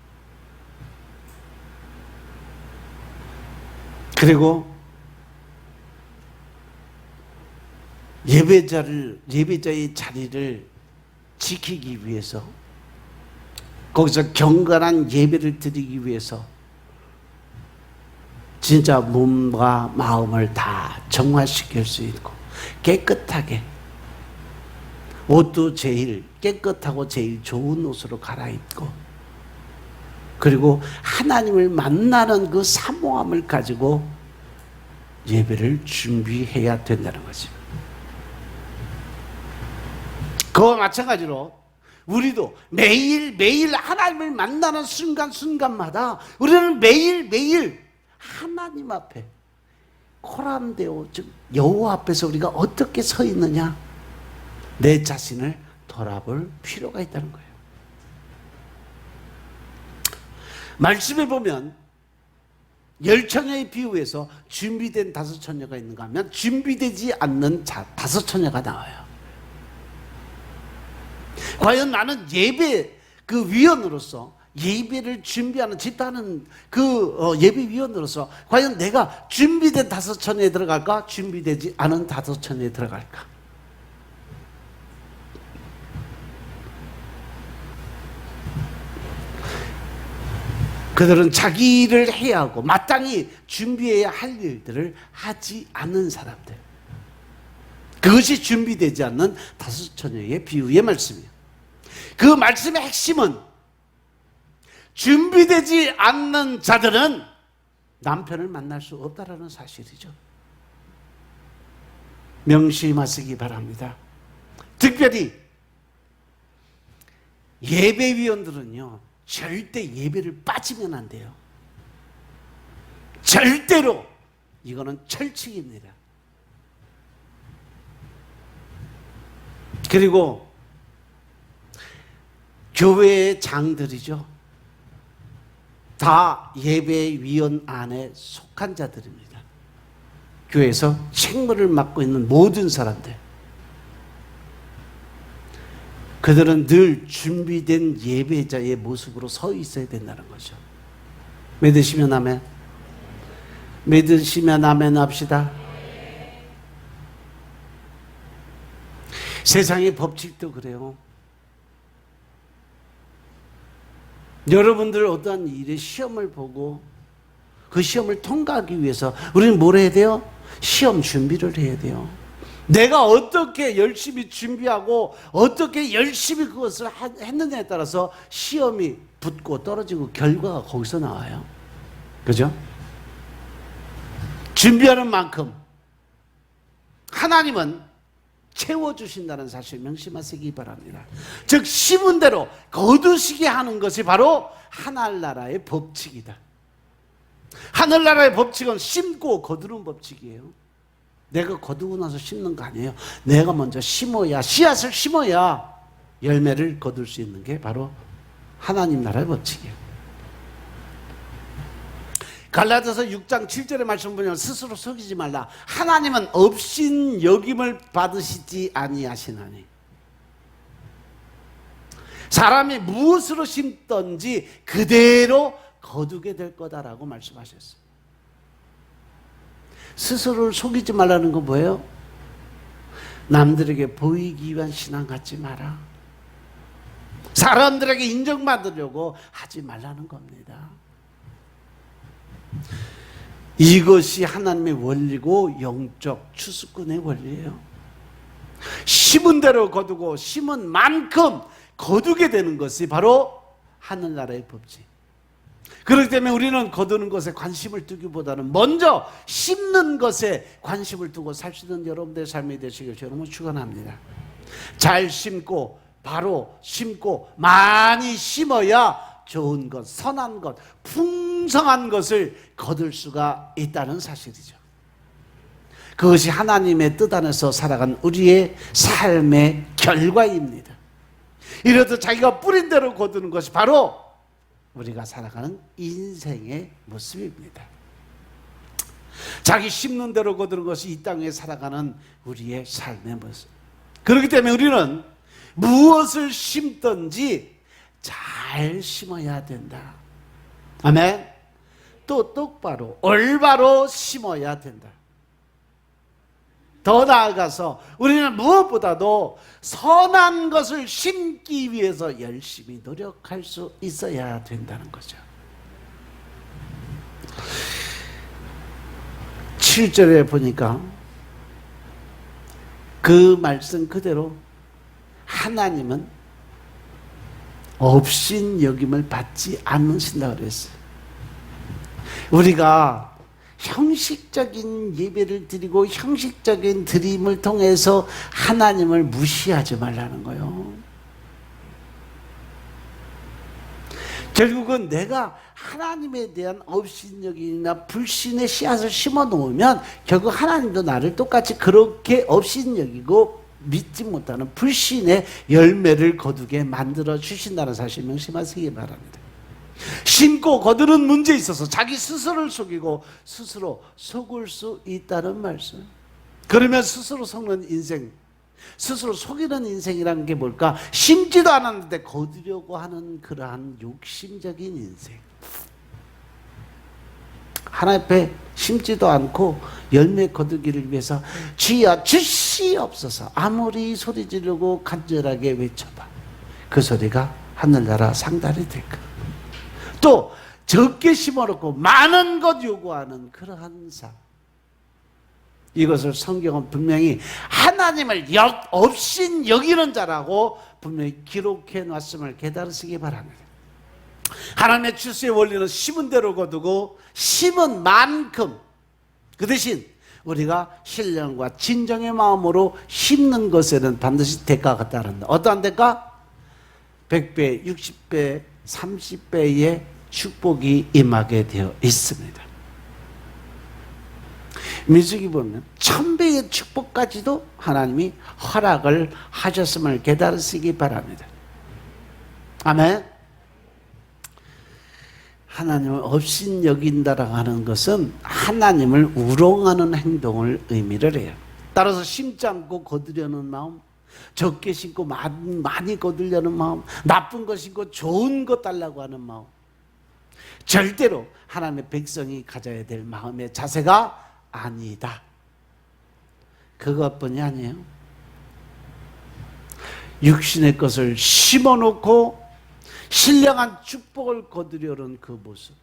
그리고 예배자의 자리를 지키기 위해서, 거기서 경건한 예배를 드리기 위해서 진짜 몸과 마음을 다 정화시킬 수 있고 깨끗하게 옷도 제일 깨끗하고 제일 좋은 옷으로 갈아입고 그리고 하나님을 만나는 그 사모함을 가지고 예배를 준비해야 된다는 거죠. 그와 마찬가지로 우리도 매일매일 하나님을 만나는 순간순간마다 우리는 매일매일 하나님 앞에 코란데오 즉 여호와 앞에서 우리가 어떻게 서 있느냐 내 자신을 돌아볼 필요가 있다는 거예요. 말씀에 보면 10처녀의 비유에서 준비된 5처녀가 있는가 하면 준비되지 않는 5처녀가 나와요. 과연 나는 예배 그 위원으로서 예배를 준비하는 집단은 그 예배 위원으로서 과연 내가 준비된 5처녀에 들어갈까? 준비되지 않은 5처녀에 들어갈까? 그들은 자기를 해야 하고 마땅히 준비해야 할 일들을 하지 않는 사람들. 그것이 준비되지 않는 5처녀의 비유의 말씀이에요. 그 말씀의 핵심은 준비되지 않는 자들은 남편을 만날 수 없다라는 사실이죠. 명심하시기 바랍니다. 특별히 예배위원들은요 절대 예배를 빠지면 안 돼요. 절대로 이거는 철칙입니다. 그리고 교회의 장들이죠. 다 예배위원 안에 속한 자들입니다. 교회에서 책무를 맡고 있는 모든 사람들. 그들은 늘 준비된 예배자의 모습으로 서 있어야 된다는 거죠. 믿으시면 아멘. 믿으시면 아멘 합시다. 세상의 법칙도 그래요. 여러분들 어떠한 일에 시험을 보고 그 시험을 통과하기 위해서 우리는 뭘 해야 돼요? 시험 준비를 해야 돼요. 내가 어떻게 열심히 준비하고 어떻게 열심히 그것을 했느냐에 따라서 시험이 붙고 떨어지고 결과가 거기서 나와요. 그죠? 준비하는 만큼 하나님은 채워주신다는 사실 명심하시기 바랍니다. 즉 심은 대로 거두시게 하는 것이 바로 하늘나라의 법칙이다. 하늘나라의 법칙은 심고 거두는 법칙이에요. 내가 거두고 나서 심는 거 아니에요. 내가 먼저 심어야, 씨앗을 심어야 열매를 거둘 수 있는 게 바로 하나님 나라의 법칙이에요. 갈라디아서 6장 7절의 말씀 보면 스스로 속이지 말라. 하나님은 업신 여김을 받으시지 아니하시나니. 사람이 무엇으로 심든지 그대로 거두게 될 거다라고 말씀하셨어요. 스스로를 속이지 말라는 건 뭐예요? 남들에게 보이기 위한 신앙 갖지 마라. 사람들에게 인정받으려고 하지 말라는 겁니다. 이것이 하나님의 원리고 영적 추수꾼의 원리예요. 심은 대로 거두고 심은 만큼 거두게 되는 것이 바로 하늘나라의 법칙. 그렇기 때문에 우리는 거두는 것에 관심을 두기보다는 먼저 심는 것에 관심을 두고 살 수 있는 여러분들의 삶이 되시길 저는 축원합니다. 잘 심고 바로 심고 많이 심어야 좋은 것, 선한 것, 풍성한 것을 거둘 수가 있다는 사실이죠. 그것이 하나님의 뜻 안에서 살아간 우리의 삶의 결과입니다. 이렇듯 자기가 뿌린 대로 거두는 것이 바로 우리가 살아가는 인생의 모습입니다. 자기 심는 대로 거두는 것이 이 땅에 살아가는 우리의 삶의 모습. 그렇기 때문에 우리는 무엇을 심든지 잘 심어야 된다. 아멘. 또 똑바로 올바로 심어야 된다. 더 나아가서 우리는 무엇보다도 선한 것을 심기 위해서 열심히 노력할 수 있어야 된다는 거죠. 7절에 보니까 그 말씀 그대로 하나님은 업신여김을 받지 않으신다고 그랬어요. 우리가 형식적인 예배를 드리고 형식적인 드림을 통해서 하나님을 무시하지 말라는 거예요. 결국은 내가 하나님에 대한 업신여김이나 불신의 씨앗을 심어 놓으면 결국 하나님도 나를 똑같이 그렇게 업신여기고 믿지 못하는 불신의 열매를 거두게 만들어 주신다는 사실 명심하시기 바랍니다. 신고 거두는 문제에 있어서 자기 스스로를 속이고 스스로 속을 수 있다는 말씀. 그러면 스스로 속는 인생, 스스로 속이는 인생이라는 게 뭘까? 심지도 않았는데 거두려고 하는 그러한 욕심적인 인생. 하나님 앞에 심지도 않고 열매 거두기를 위해서 주여 주시옵소서 아무리 소리 지르고 간절하게 외쳐봐. 그 소리가 하늘나라 상달이 될까? 또 적게 심어놓고 많은 것 요구하는 그러한 삶. 이것을 성경은 분명히 하나님을 없인 여기는 자라고 분명히 기록해 놨음을 깨달으시기 바랍니다. 하나님의 출세의 원리는 심은 대로 거두고 심은 만큼, 그 대신 우리가 신령과 진정의 마음으로 심는 것에는 반드시 대가가 따른다. 어떠한 대가? 100배, 60배, 30배의 축복이 임하게 되어 있습니다. 민수기 보면 1000배의 축복까지도 하나님이 허락을 하셨음을 깨달으시기 바랍니다. 아멘. 하나님을 업신여긴다라고 하는 것은 하나님을 우롱하는 행동을 의미를 해요. 따라서 심지 않고 거두려는 마음, 적게 심고 많이 거두려는 마음, 나쁜 거 심고 좋은 거 달라고 하는 마음, 절대로 하나님의 백성이 가져야 될 마음의 자세가 아니다. 그것뿐이 아니에요. 육신의 것을 심어놓고 신령한 축복을 거두려는 그 모습,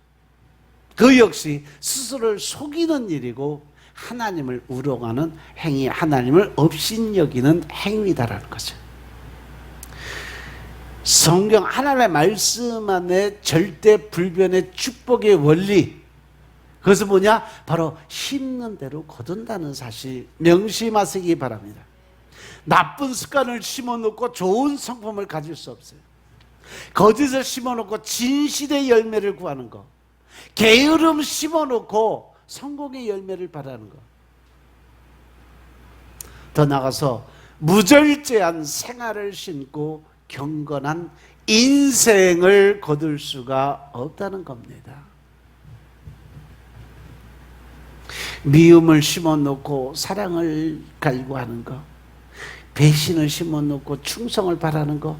그 역시 스스로를 속이는 일이고 하나님을 우롱하는 행위, 하나님을 업신여기는 행위다라는 거죠. 성경 하나님의 말씀 안에 절대 불변의 축복의 원리, 그것은 뭐냐? 바로 심는 대로 거둔다는 사실 명심하시기 바랍니다. 나쁜 습관을 심어놓고 좋은 성품을 가질 수 없어요. 거짓을 심어놓고 진실의 열매를 구하는 것, 게으름 심어놓고 성공의 열매를 바라는 것, 더 나아가서 무절제한 생활을 심고 경건한 인생을 거둘 수가 없다는 겁니다. 미움을 심어놓고 사랑을 갈구하는 것, 배신을 심어놓고 충성을 바라는 것,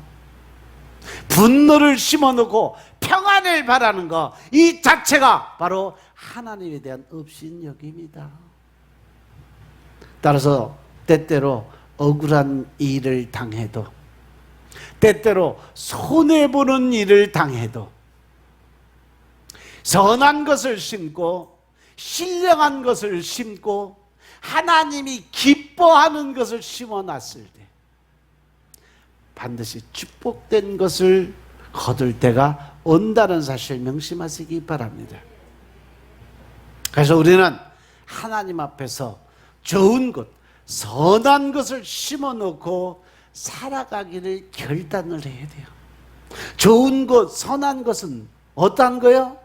분노를 심어놓고 평안을 바라는 것, 이 자체가 바로 하나님에 대한 업신여김이다. 따라서 때때로 억울한 일을 당해도, 때때로 손해보는 일을 당해도 선한 것을 심고 신령한 것을 심고 하나님이 기뻐하는 것을 심어놨을 때 반드시 축복된 것을 거둘 때가 온다는 사실 명심하시기 바랍니다. 그래서 우리는 하나님 앞에서 좋은 것, 선한 것을 심어놓고 살아가기를 결단을 해야 돼요. 좋은 것, 선한 것은 어떠한 거요?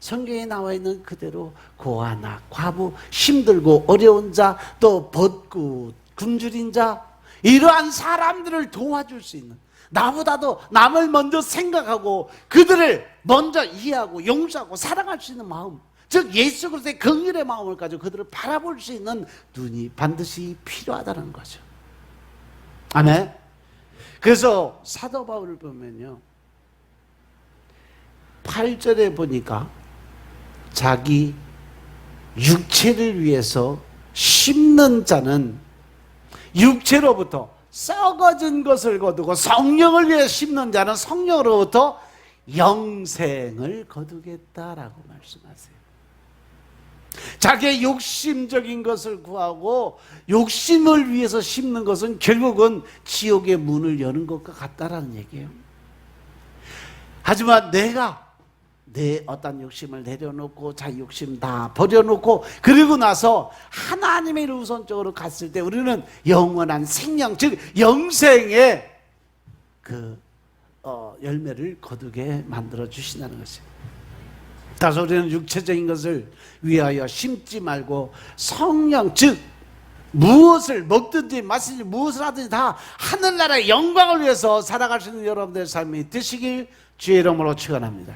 성경에 나와 있는 그대로 고아나 과부, 힘들고 어려운 자, 또 벗고 굶주린 자, 이러한 사람들을 도와줄 수 있는, 나보다도 남을 먼저 생각하고 그들을 먼저 이해하고 용서하고 사랑할 수 있는 마음, 즉 예수 그리스도의 긍휼의 마음을 가지고 그들을 바라볼 수 있는 눈이 반드시 필요하다는 거죠. 아멘. 그래서 사도 바울을 보면요, 8절에 보니까 자기 육체를 위해서 심는 자는 육체로부터 썩어진 것을 거두고, 성령을 위해 심는 자는 성령으로부터 영생을 거두겠다라고 말씀하세요. 자기의 욕심적인 것을 구하고 욕심을 위해서 심는 것은 결국은 지옥의 문을 여는 것과 같다라는 얘기예요. 하지만 내가 내 어떤 욕심을 내려놓고 자기 욕심 다 버려놓고 그리고 나서 하나님의 일을 우선적으로 갔을 때 우리는 영원한 생명, 즉 영생의 그 열매를 거두게 만들어 주신다는 것이에요. 따라서 우리는 육체적인 것을 위하여 심지 말고 성령, 즉 무엇을 먹든지 마시든지 무엇을 하든지 다 하늘나라의 영광을 위해서 살아갈 수 있는 여러분들의 삶이 되시길 주의 이름으로 축원합니다.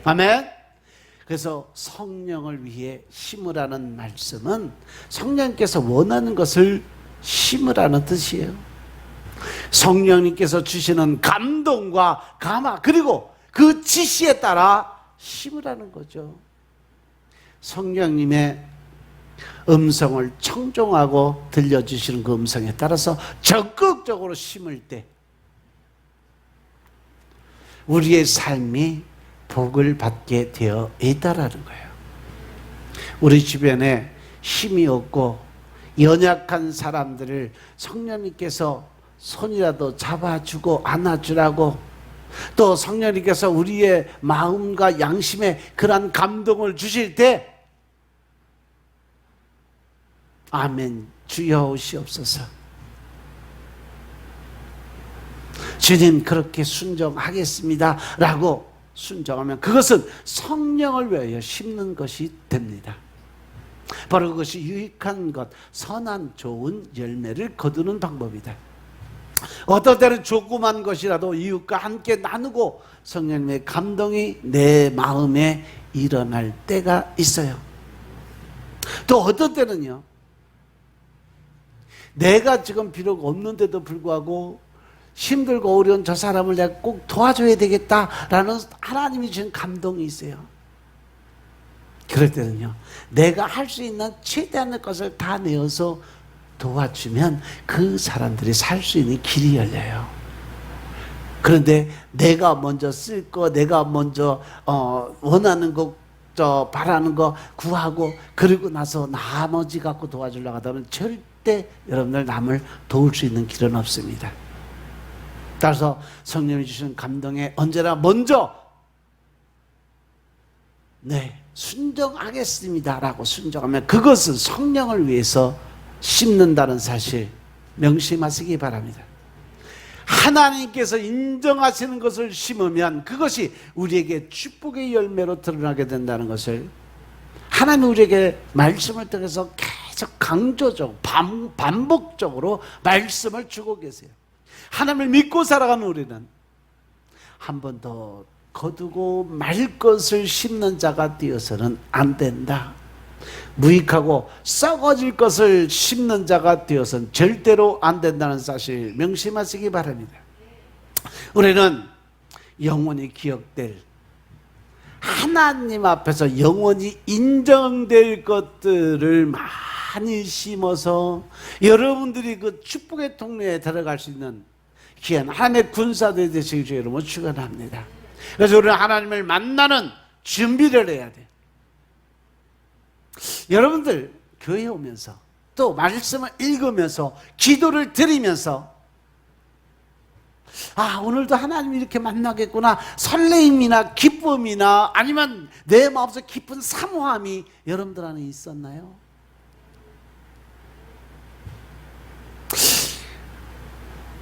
아멘. 그래서 성령을 위해 심으라는 말씀은 성령님께서 원하는 것을 심으라는 뜻이에요. 성령님께서 주시는 감동과 감화 그리고 그 지시에 따라 심으라는 거죠. 성령님의 음성을 청종하고 들려주시는 그 음성에 따라서 적극적으로 심을 때 우리의 삶이 복을 받게 되어 있다라는 거예요. 우리 주변에 힘이 없고 연약한 사람들을 성령님께서 손이라도 잡아주고 안아주라고, 또 성령님께서 우리의 마음과 양심에 그러한 감동을 주실 때 아멘 주여 오시옵소서, 주님 그렇게 순종하겠습니다 라고 순종하면 그것은 성령을 위하여 심는 것이 됩니다. 바로 그것이 유익한 것, 선한 좋은 열매를 거두는 방법이다. 어떨 때는 조그만 것이라도 이웃과 함께 나누고 성령님의 감동이 내 마음에 일어날 때가 있어요. 또 어떨 때는요, 내가 지금 비록 없는데도 불구하고 힘들고 어려운 저 사람을 내가 꼭 도와줘야 되겠다라는 하나님이 주신 감동이 있어요. 그럴 때는요, 내가 할 수 있는 최대한의 것을 다 내어서 도와주면 그 사람들이 살 수 있는 길이 열려요. 그런데 내가 먼저 쓸 거, 내가 먼저 원하는 거, 바라는 거 구하고 그리고 나서 나머지 갖고 도와주려고 하다면 절대 여러분들 남을 도울 수 있는 길은 없습니다. 따라서 성령이 주시는 감동에 언제나 먼저 네 순종하겠습니다 라고 순종하면 그것은 성령을 위해서 심는다는 사실 명심하시기 바랍니다. 하나님께서 인정하시는 것을 심으면 그것이 우리에게 축복의 열매로 드러나게 된다는 것을 하나님 우리에게 말씀을 통해서 계속 강조적으로 반복적으로 말씀을 주고 계세요. 하나님을 믿고 살아가는 우리는 한 번 더 거두고 말 것을 심는 자가 되어서는 안 된다. 무익하고 썩어질 것을 심는 자가 되어서는 절대로 안 된다는 사실 명심하시기 바랍니다. 우리는 영원히 기억될, 하나님 앞에서 영원히 인정될 것들을 많이 심어서 여러분들이 그 축복의 통로에 들어갈 수 있는 귀한 하나님의 군사들이 되시길 주의 이름으로 축원합니다. 그래서 우리는 하나님을 만나는 준비를 해야 돼요. 여러분들 교회 오면서 또 말씀을 읽으면서 기도를 드리면서 아 오늘도 하나님 이렇게 만나겠구나 설레임이나 기쁨이나 아니면 내 마음속 깊은 사모함이 여러분들 안에 있었나요?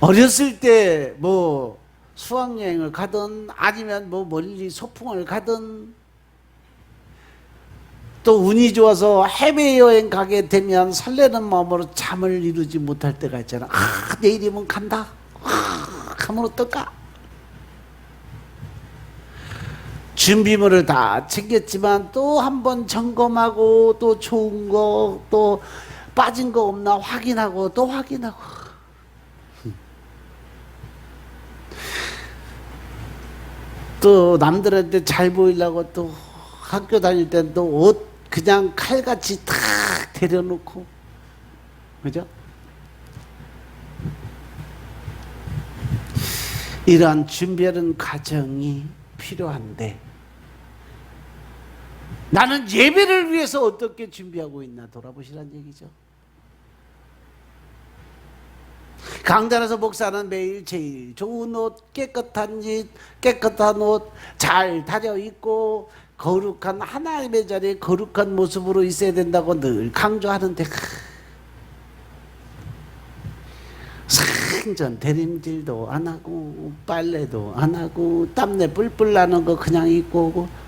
어렸을 때 뭐 수학여행을 가든 아니면 뭐 멀리 소풍을 가든 또 운이 좋아서 해외여행 가게 되면 설레는 마음으로 잠을 이루지 못할 때가 있잖아. 아 내일이면 간다. 아 가면 어떨까? 준비물을 다 챙겼지만 또 한 번 점검하고 또 좋은 거 또 빠진 거 없나 확인하고 또 확인하고 또 남들한테 잘 보이려고 또 학교 다닐 때 또 옷 그냥 칼같이 탁 데려놓고 그죠? 이러한 준비하는 과정이 필요한데 나는 예배를 위해서 어떻게 준비하고 있나 돌아보시란 얘기죠. 강단에서 목사는 매일 제일 좋은 옷, 깨끗한 옷 잘 다려 입고 거룩한 하나님의 자리에 거룩한 모습으로 있어야 된다고 늘 강조하는데 생전 대림질도 안 하고 빨래도 안 하고 땀내 뿔뿔 나는 거 그냥 입고 오고.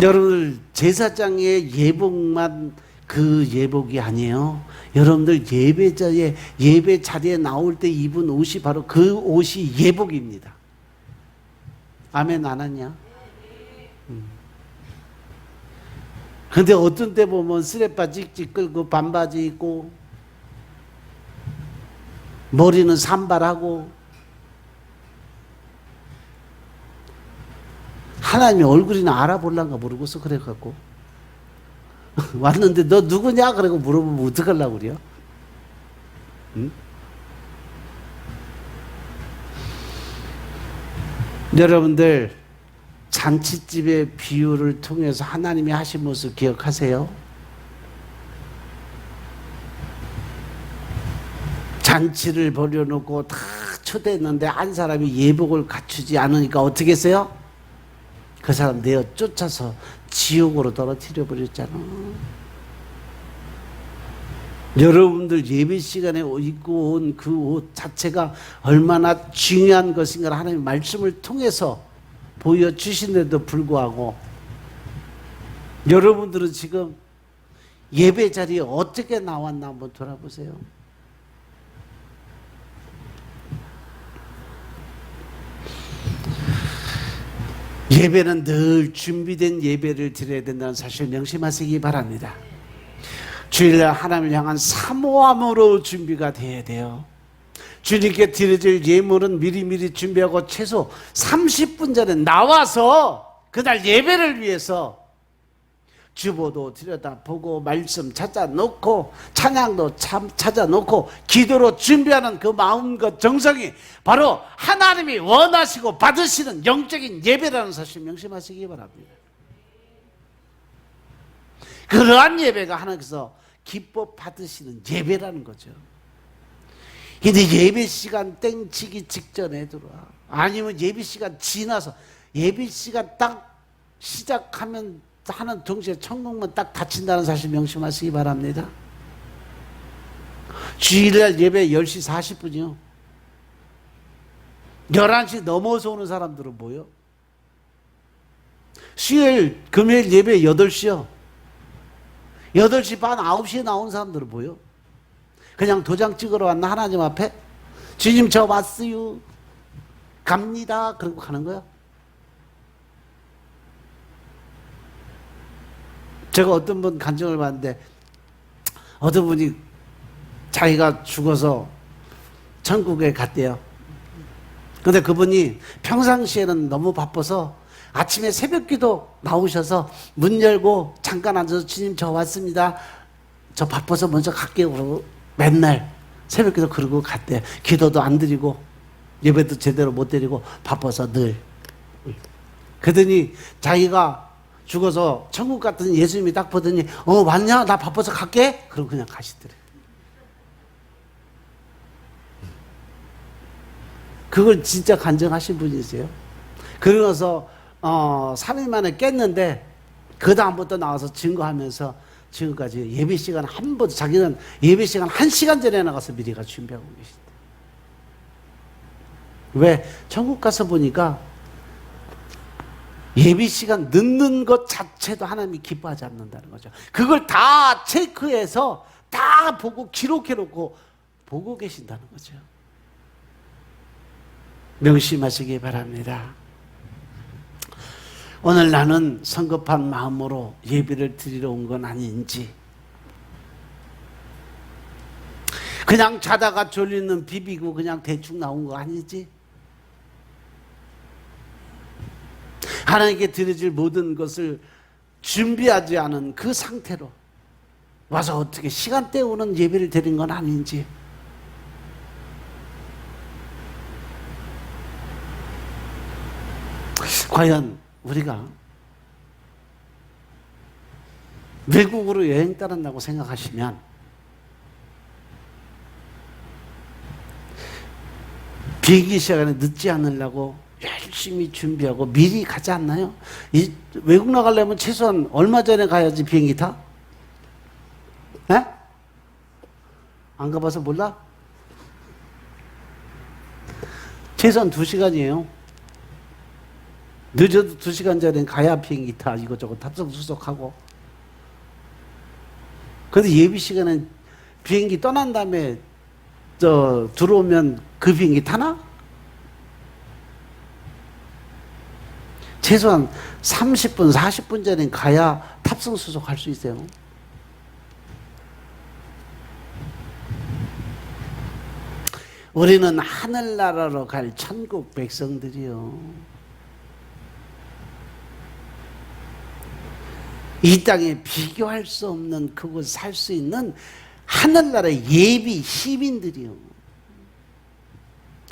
여러분들 제사장의 예복만 그 예복이 아니에요. 여러분들 예배 자리에 나올 때 입은 옷이 바로 그 옷이 예복입니다. 아멘 안 하냐? 근데 어떤 때 보면 쓰레빠 찍찍 끌고 반바지 입고 머리는 산발하고 하나님이 얼굴이나 알아볼란가 모르고서 그래갖고 왔는데 너 누구냐? 그러고 물어보면 어떡하려고 그래요? 응? 여러분들 잔치집의 비유를 통해서 하나님이 하신 모습 기억하세요? 잔치를 벌여놓고 다 초대했는데 한 사람이 예복을 갖추지 않으니까 어떻게 했어요? 그 사람 내어 쫓아서 지옥으로 떨어뜨려 버렸잖아. 여러분들 예배 시간에 입고 온 그 옷 자체가 얼마나 중요한 것인가 하나님의 말씀을 통해서 보여주신데도 불구하고 여러분들은 지금 예배 자리에 어떻게 나왔나 한번 돌아보세요. 예배는 늘 준비된 예배를 드려야 된다는 사실 명심하시기 바랍니다. 주일날 하나님을 향한 사모함으로 준비가 돼야 돼요. 주님께 드려질 예물은 미리미리 준비하고 최소 30분 전에 나와서 그날 예배를 위해서 주보도 들여다보고 말씀 찾아놓고 찬양도 찾아놓고 기도로 준비하는 그 마음과 정성이 바로 하나님이 원하시고 받으시는 영적인 예배라는 사실 명심하시기 바랍니다. 그러한 예배가 하나님께서 기뻐 받으시는 예배라는 거죠. 근데 예배 시간 땡치기 직전에 들어와. 아니면 예배 시간 지나서 예배 시간 딱 시작하면 하는 동시에 천국문 딱 닫힌다는 사실 명심하시기 바랍니다. 주일날 예배 10시 40분이요. 11시 넘어서 오는 사람들은 뭐요? 수요일, 금요일 예배 8시요. 8시 반, 9시에 나온 사람들은 뭐요? 그냥 도장 찍으러 왔나 하나님 앞에? 주님 저 왔어요. 갑니다. 그러고 가는 거야? 제가 어떤 분 간증을 봤는데 어떤 분이 자기가 죽어서 천국에 갔대요. 근데 그분이 평상시에는 너무 바빠서 아침에 새벽기도 나오셔서 문 열고 잠깐 앉아서 주님 저 왔습니다. 저 바빠서 먼저 갈게요. 그러고 맨날 새벽기도 그러고 갔대요. 기도도 안 드리고 예배도 제대로 못 드리고 바빠서 늘. 그러더니 자기가 죽어서 천국 갔더니 예수님이 딱 보더니 왔냐? 나 바빠서 갈게? 그럼 그냥 가시더래. 그걸 진짜 간증하신 분이세요. 그러고서 3일 만에 깼는데 그 다음부터 나와서 증거하면서 지금까지 예배 시간 한 번도 자기는 예배 시간 1시간 전에 나가서 미리 가 준비하고 계신대. 왜? 천국 가서 보니까 예배 시간 늦는 것 자체도 하나님이 기뻐하지 않는다는 거죠. 그걸 다 체크해서 다 보고 기록해놓고 보고 계신다는 거죠. 명심하시기 바랍니다. 오늘 나는 성급한 마음으로 예배를 드리러 온 건 아닌지, 그냥 자다가 졸리는 비비고 그냥 대충 나온 거 아니지? 하나님께 드려질 모든 것을 준비하지 않은 그 상태로 와서 어떻게 시간 때우는 예배를 드린 건 아닌지. 과연 우리가 외국으로 여행 떠난다고 생각하시면 비행기 시간에 늦지 않으려고 열심히 준비하고 미리 가지 않나요? 외국 나가려면 최소한 얼마 전에 가야지 비행기 타? 네? 안 가봐서 몰라? 최소한 2시간이에요. 늦어도 2시간 전에 가야 비행기 타. 이것저것 탑승 수속하고. 근데 예비 시간에 비행기 떠난 다음에 들어오면 그 비행기 타나? 최소한 30분, 40분 전에 가야 탑승 수속할 수 있어요. 우리는 하늘나라로 갈 천국 백성들이요. 이 땅에 비교할 수 없는 그곳 살 수 있는 하늘나라의 예비 시민들이요.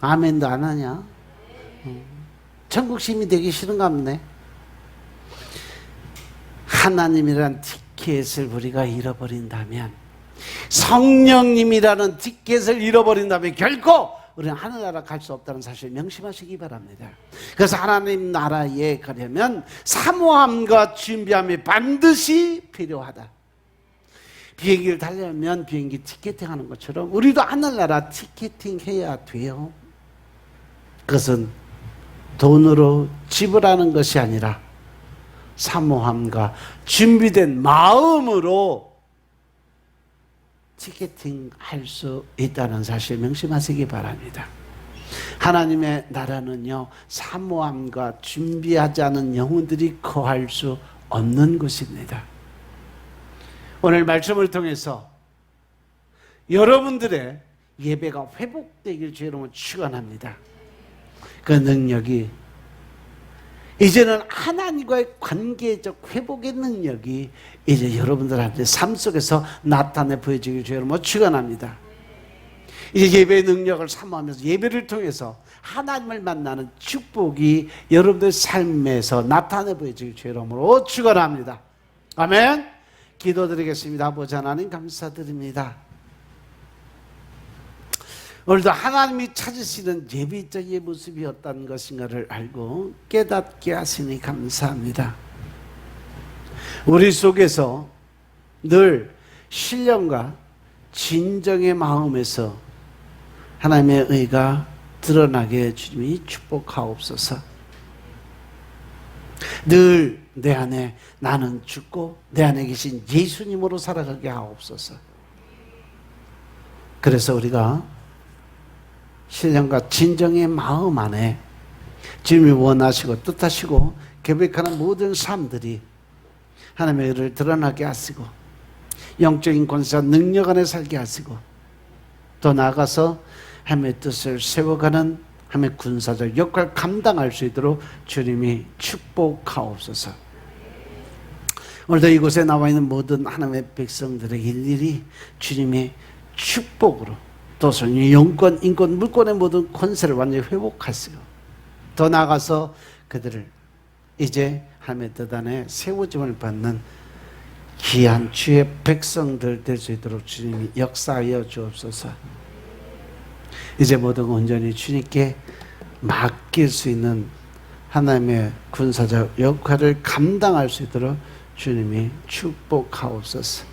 아멘도 안 하냐? 천국 시민 되기 싫은가 보네. 하나님이란 티켓을 우리가 잃어버린다면, 성령님이라는 티켓을 잃어버린다면 결코 우리는 하늘나라 갈 수 없다는 사실 명심하시기 바랍니다. 그래서 하나님 나라에 가려면 사모함과 준비함이 반드시 필요하다. 비행기를 타려면 비행기 티켓팅 하는 것처럼 우리도 하늘나라 티켓팅 해야 돼요. 그것은 돈으로 지불하는 것이 아니라 사모함과 준비된 마음으로 티켓팅 할 수 있다는 사실 명심하시기 바랍니다. 하나님의 나라는요, 사모함과 준비하지 않은 영혼들이 거할 수 없는 곳입니다. 오늘 말씀을 통해서 여러분들의 예배가 회복되길 주님으로 축원합니다. 그 능력이 이제는 하나님과의 관계적 회복의 능력이 이제 여러분들한테 삶 속에서 나타내 보여지길 주님으로 축원합니다. 이제 예배의 능력을 사모하면서 예배를 통해서 하나님을 만나는 축복이 여러분들 삶에서 나타내 보여지길 주님으로 축원합니다. 아멘. 기도드리겠습니다. 아버지 하나님 감사드립니다. 오늘도 하나님이 찾으시는 예비적인 모습이 어떤 것인가를 알고 깨닫게 하시니 감사합니다. 우리 속에서 늘 신령과 진정의 마음에서 하나님의 의가 드러나게 주님이 축복하옵소서. 늘 내 안에 나는 죽고 내 안에 계신 예수님으로 살아가게 하옵소서. 그래서 우리가 신령과 진정의 마음 안에 주님이 원하시고 뜻하시고 계획하는 모든 삶들이 하나님의 의를 드러나게 하시고 영적인 권세와 능력 안에 살게 하시고 더 나아가서 하나님의 뜻을 세워가는 하나님의 군사적 역할을 감당할 수 있도록 주님이 축복하옵소서. 오늘도 이곳에 나와 있는 모든 하나님의 백성들의 일일이 주님의 축복으로 또 영권, 인권, 물권의 모든 권세를 완전히 회복하시고 더 나아가서 그들을 이제 하나님의 뜻 안에 세워짐을 받는 귀한 주의 백성들 될 수 있도록 주님이 역사하여 주옵소서. 이제 모든 온전히 주님께 맡길 수 있는 하나님의 군사적 역할을 감당할 수 있도록 주님이 축복하옵소서.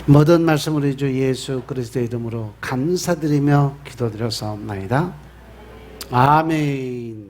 모든 말씀을 우리 주 예수 그리스도의 이름으로 감사드리며 기도드렸사옵나이다. 아멘.